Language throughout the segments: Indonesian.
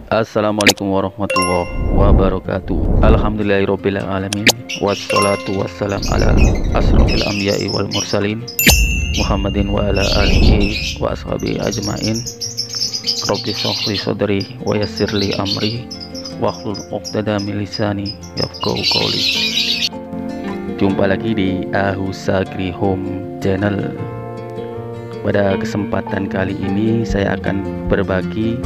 Assalamualaikum warahmatullahi wabarakatuh. Alhamdulillahirabbil alamin. Wassalatu wassalam ala asrofil anbiya'i wal mursalin Muhammadin wa ala alihi wa ashabihi ajmain. Rabbi shrah li sadri wa yassir li amri wahlul 'uqdatam min lisani yafqahu qawli. Jumpa lagi di Ahusagri Home Channel. Pada kesempatan kali ini saya akan berbagi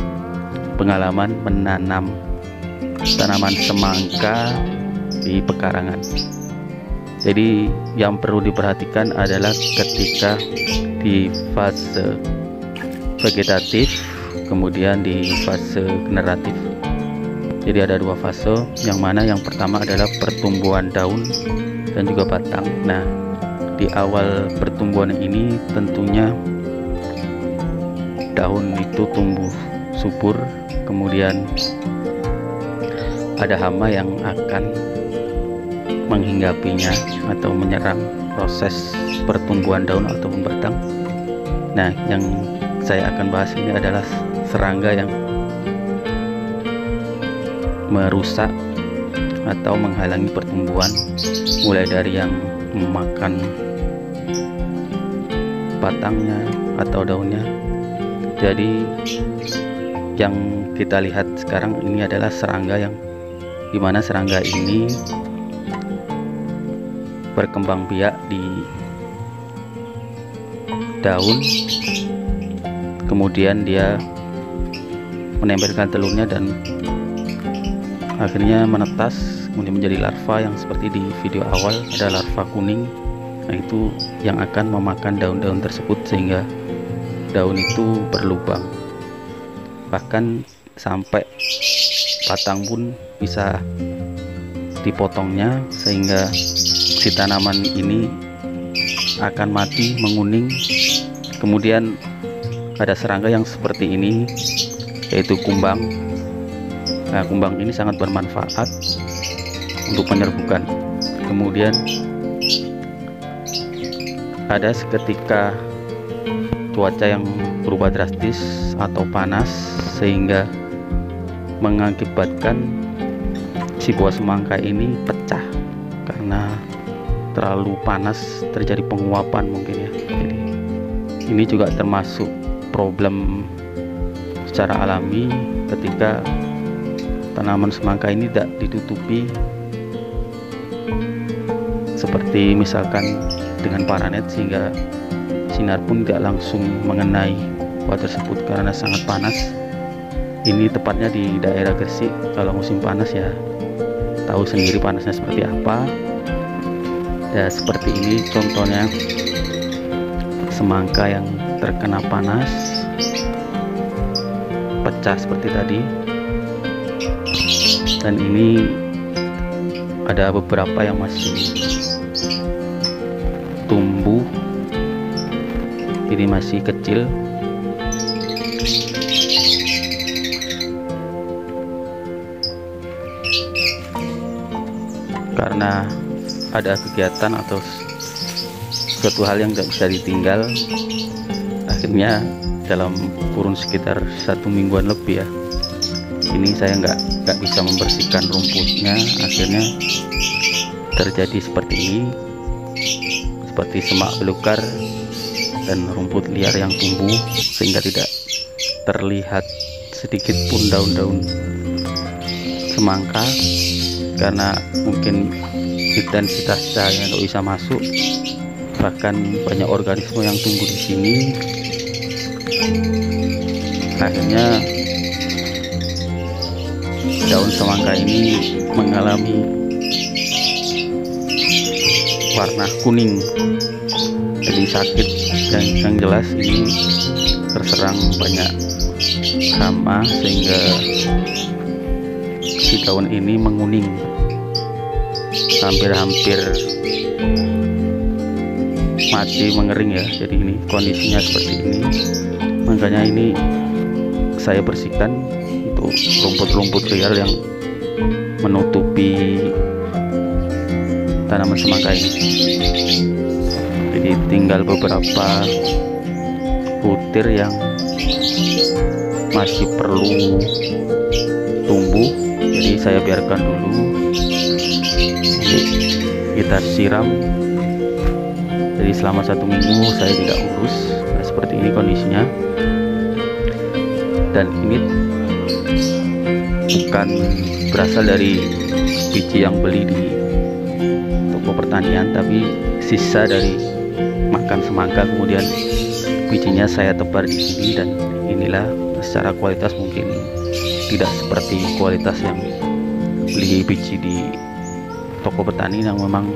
pengalaman menanam tanaman semangka di pekarangan. Jadi yang perlu diperhatikan adalah ketika di fase vegetatif, kemudian di fase generatif. Jadi ada dua fase, yang mana yang pertama adalah pertumbuhan daun dan juga batang. Nah, di awal pertumbuhan ini tentunya daun itu tumbuh subur, kemudian ada hama yang akan menghinggapinya atau menyerang proses pertumbuhan daun ataupun batang. Nah, yang saya akan bahas ini adalah serangga yang merusak atau menghalangi pertumbuhan, mulai dari yang memakan batangnya atau daunnya. Jadi yang kita lihat sekarang ini adalah serangga yang dimana serangga ini berkembang biak di daun, kemudian dia menempelkan telurnya dan akhirnya menetas kemudian menjadi larva yang seperti di video awal, ada larva kuning. Nah, itu yang akan memakan daun-daun tersebut sehingga daun itu berlubang, bahkan sampai batang pun bisa dipotongnya sehingga si tanaman ini akan mati, menguning. Kemudian ada serangga yang seperti ini, yaitu kumbang. Nah, kumbang ini sangat bermanfaat untuk penyerbukan. Kemudian ada seketika cuaca yang berubah drastis atau panas sehingga mengakibatkan si buah semangka ini pecah karena terlalu panas, terjadi penguapan mungkin ya. Jadi ini juga termasuk problem secara alami ketika tanaman semangka ini tidak ditutupi, seperti misalkan dengan paranet, sehingga sinar pun tidak langsung mengenai buah tersebut karena sangat panas. Ini tepatnya di daerah Gresik. Kalau musim panas ya tahu sendiri panasnya seperti apa. Ya, seperti ini contohnya semangka yang terkena panas, pecah seperti tadi. Dan ini ada beberapa yang masih tumbuh, ini masih kecil. Karena ada kegiatan atau suatu hal yang tidak bisa ditinggal, akhirnya dalam kurun sekitar 1 mingguan lebih ya, ini saya nggak bisa membersihkan rumputnya. Akhirnya terjadi seperti ini, seperti semak belukar dan rumput liar yang tumbuh sehingga tidak terlihat sedikit pun daun-daun semangka, karena mungkin intensitas cahaya nggak bisa masuk. Bahkan banyak organisme yang tumbuh di sini. Akhirnya daun semangka ini mengalami warna kuning, jadi sakit. Dan yang jelas ini terserang banyak hama sehingga si daun ini menguning, hampir-hampir mati, mengering ya. Jadi ini kondisinya seperti ini. Makanya ini saya bersihkan untuk rumput-rumput liar yang menutupi tanaman semangka ini. Jadi tinggal beberapa butir yang masih perlu Jadi saya biarkan dulu, nanti kita siram. Jadi selama 1 minggu saya tidak urus. Nah, seperti ini kondisinya. Dan ini bukan berasal dari biji yang beli di toko pertanian, tapi sisa dari makan semangka, kemudian bijinya saya tebar di sini. Dan inilah secara kualitas mungkin tidak seperti kualitas yang beli biji di toko petani yang memang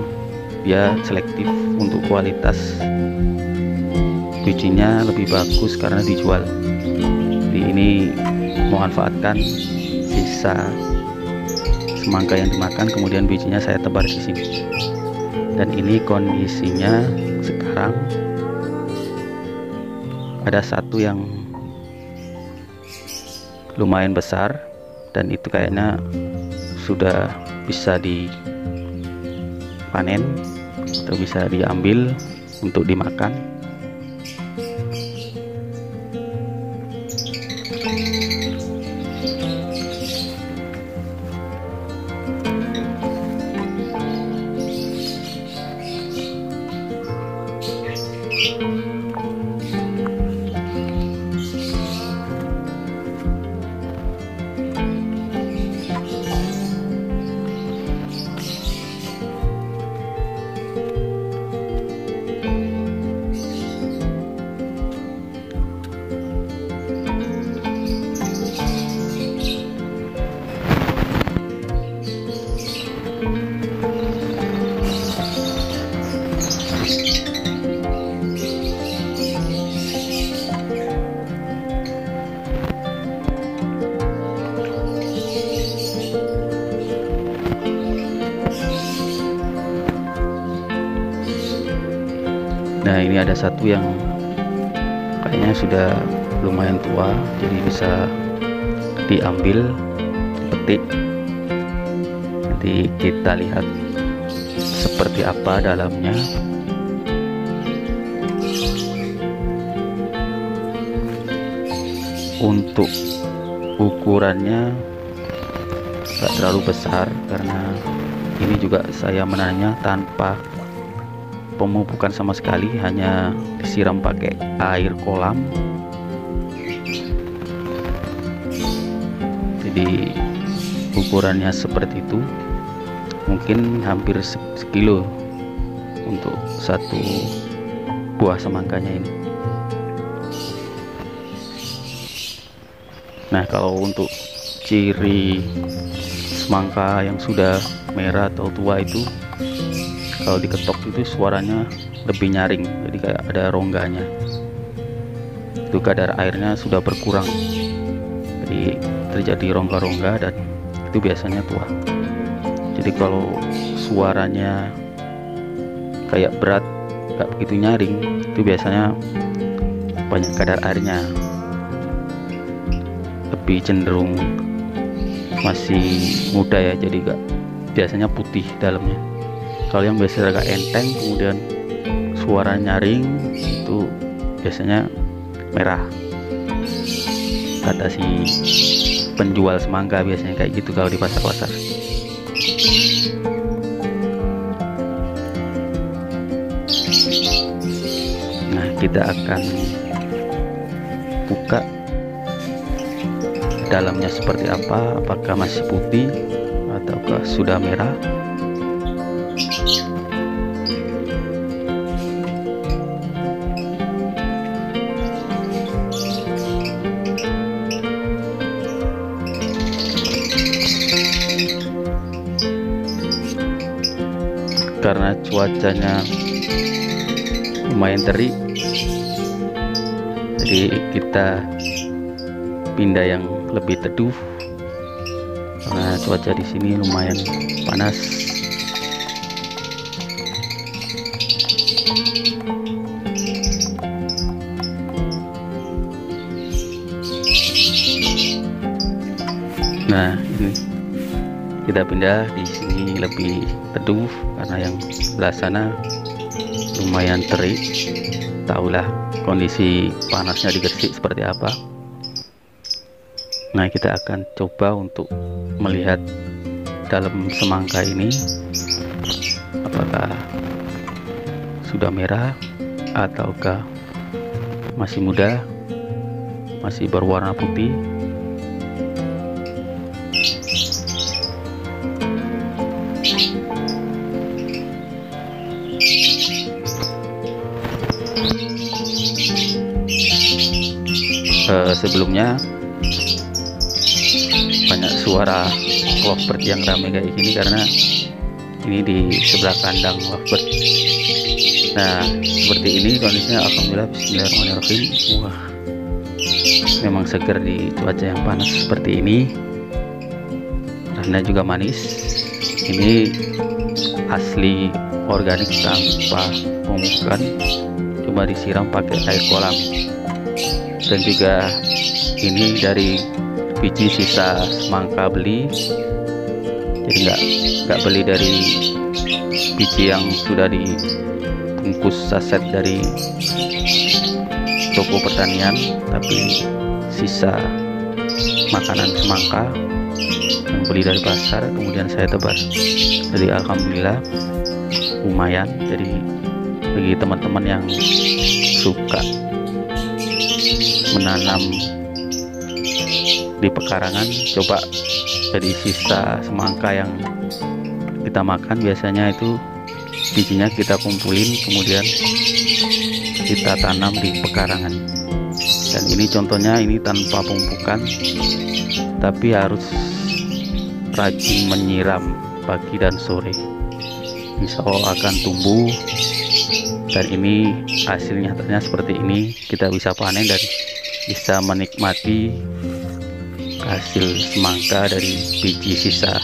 dia selektif untuk kualitas bijinya lebih bagus karena dijual. Jadi ini memanfaatkan sisa semangka yang dimakan, kemudian bijinya saya tebar di sini. Dan ini kondisinya sekarang ada satu yang lumayan besar, dan itu kayaknya sudah bisa dipanen atau bisa diambil untuk dimakan. Nah, ini ada satu yang kayaknya sudah lumayan tua, jadi bisa diambil, petik. Nanti kita lihat seperti apa dalamnya. Untuk ukurannya tidak terlalu besar, karena ini juga saya menanamnya tanpa pemupukan sama sekali, hanya disiram pakai air kolam. Jadi ukurannya seperti itu, mungkin hampir sekilo untuk satu buah semangkanya ini. Nah, kalau untuk ciri semangka yang sudah merah atau tua itu, kalau diketok itu suaranya lebih nyaring, jadi kayak ada rongganya. Itu kadar airnya sudah berkurang, jadi terjadi rongga-rongga, dan itu biasanya tua. Jadi kalau suaranya kayak berat, gak begitu nyaring, itu biasanya banyak kadar airnya, lebih cenderung masih muda ya, jadi gak biasanya putih dalamnya. Kalau yang biasanya agak enteng kemudian suara nyaring, itu biasanya merah, kata si penjual semangka biasanya kayak gitu kalau di pasar-pasar. Nah, kita akan buka dalamnya seperti apa, apakah masih putih ataukah sudah merah. Karena cuacanya lumayan terik, jadi kita pindah yang lebih teduh, karena cuaca di sini lumayan panas. Nah, ini kita pindah di sini lebih teduh, karena yang sebelah sana lumayan terik. Tahulah kondisi panasnya di Gresik seperti apa. Nah, kita akan coba untuk melihat dalam semangka ini apakah sudah merah ataukah masih muda, masih berwarna putih. Sebelumnya banyak suara lovebird yang ramai kayak gini karena ini di sebelah kandang lovebird. Nah, seperti ini kondisinya. Alhamdulillah, bismillahirrahmanirrahim. Wah, memang segar di cuaca yang panas seperti ini. Rasanya juga manis. Ini asli organik tanpa pemupukan, cuma disiram pakai air kolam. Dan juga ini dari biji sisa semangka beli, jadi nggak beli dari biji yang sudah dibungkus saset dari toko pertanian, tapi sisa makanan semangka yang beli dari pasar kemudian saya tebas. Jadi alhamdulillah lumayan. Jadi bagi teman-teman yang suka menanam di pekarangan, coba dari sisa semangka yang kita makan biasanya itu bijinya kita kumpulin kemudian kita tanam di pekarangan. Dan ini contohnya, ini tanpa pemupukan, tapi harus rajin menyiram pagi dan sore. Insya Allah akan tumbuh. Dan ini hasilnya nyatanya seperti ini, kita bisa panen dan bisa menikmati hasil semangka dari biji sisa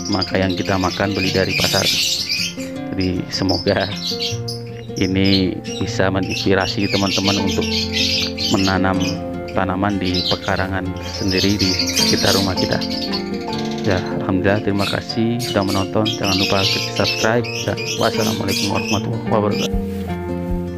semangka yang kita makan beli dari pasar. Jadi semoga ini bisa menginspirasi teman-teman untuk menanam tanaman di pekarangan sendiri di sekitar rumah kita. Ya, alhamdulillah, terima kasih sudah menonton. Jangan lupa klik subscribe dan wassalamualaikum warahmatullahi wabarakatuh.